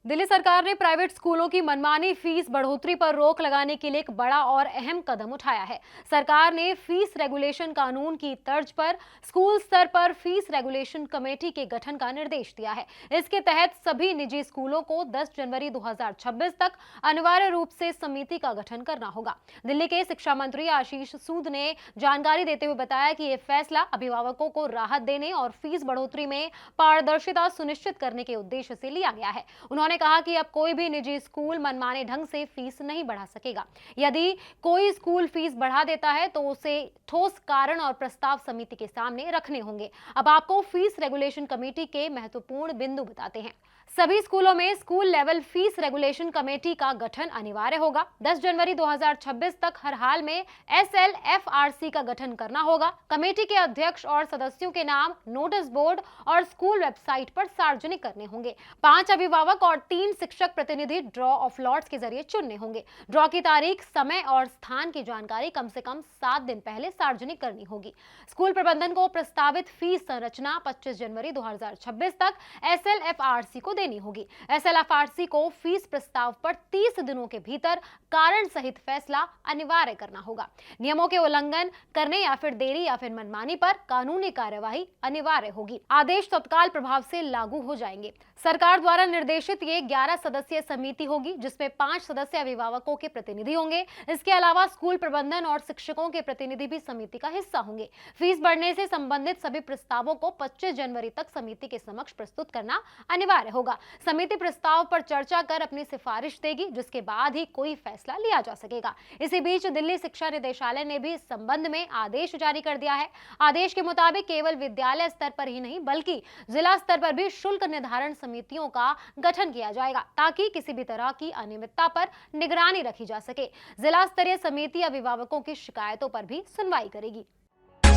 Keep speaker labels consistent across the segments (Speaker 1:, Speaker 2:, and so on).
Speaker 1: दिल्ली सरकार ने प्राइवेट स्कूलों की मनमानी फीस बढ़ोतरी पर रोक लगाने के लिए एक बड़ा और अहम कदम उठाया है। सरकार ने फीस रेगुलेशन कानून की तर्ज पर स्कूल स्तर पर फीस रेगुलेशन कमेटी के गठन का निर्देश दिया है। इसके तहत सभी निजी स्कूलों को 10 जनवरी 2026 तक अनिवार्य रूप से समिति का गठन करना होगा। दिल्ली के शिक्षा मंत्री आशीष सूद ने जानकारी देते हुए बताया कि ये फैसला अभिभावकों को राहत देने और फीस बढ़ोतरी में पारदर्शिता सुनिश्चित करने के उद्देश्य से लिया गया है। उन्होंने कहा कि अब कोई भी निजी स्कूल मनमाने ढंग से फीस नहीं बढ़ा सकेगा। यदि कोई स्कूल फीस बढ़ा देता है तो उसे ठोस कारण और प्रस्ताव समिति के सामने रखने होंगे। अब आपको फीस रेगुलेशन कमेटी के महत्वपूर्ण बिंदु बताते हैं। सभी स्कूलों में school level fees regulation committee का गठन अनिवार्य होगा। 10 जनवरी 2026 तक हर हाल में SLFRC का गठन करना होगा। कमेटी के अध्यक्ष और सदस्यों के नाम नोटिस बोर्ड और स्कूल वेबसाइट पर सार्वजनिक करने होंगे। 5 अभिभावक और 3 शिक्षक प्रतिनिधि ड्रॉ ऑफ लॉट्स के जरिए चुनने होंगे। ड्रॉ की तारीख, समय और स्थान की जानकारी कम से कम 7 दिन पहले सार्वजनिक करनी होगी। स्कूल प्रबंधन को प्रस्तावित फीस संरचना 25 जनवरी 2026 तक SLFRC को देनी होगी। SLFRC को फीस प्रस्ताव पर 30 दिनों के भीतर कारण सहित फैसला अनिवार्य करना होगा। नियमों के उल्लंघन करने या फिर देरी या फिर मनमानी पर कानूनी कार्यवाही अनिवार्य होगी। आदेश तत्काल प्रभाव से लागू हो जाएंगे। सरकार द्वारा निर्देशित ये 11 सदस्यीय समिति होगी, जिसमें 5 सदस्य अभिभावकों के प्रतिनिधि होंगे। इसके अलावा स्कूल प्रबंधन और शिक्षकों के प्रतिनिधि भी समिति का हिस्सा होंगे। फीस बढ़ने से संबंधित सभी प्रस्तावों को 25 जनवरी तक समिति के समक्ष प्रस्तुत करना अनिवार्य होगा। समिति प्रस्ताव पर चर्चा कर अपनी सिफारिश देगी, जिसके बाद ही कोई फैसला लिया जा सकेगा। इसी बीच दिल्ली शिक्षा निदेशालय ने भी इस संबंध में आदेश जारी कर दिया है। आदेश के मुताबिक केवल विद्यालय स्तर पर ही नहीं बल्कि जिला स्तर पर भी शुल्क निर्धारण समितियों का गठन किया जाएगा, ताकि किसी भी तरह की अनियमितता पर निगरानी रखी जा सके। जिला स्तरीय समिति अभिभावकों की शिकायतों पर भी सुनवाई करेगी।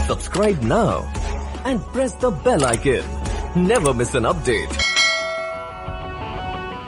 Speaker 2: Subscribe now and press the bell icon. Never miss an update.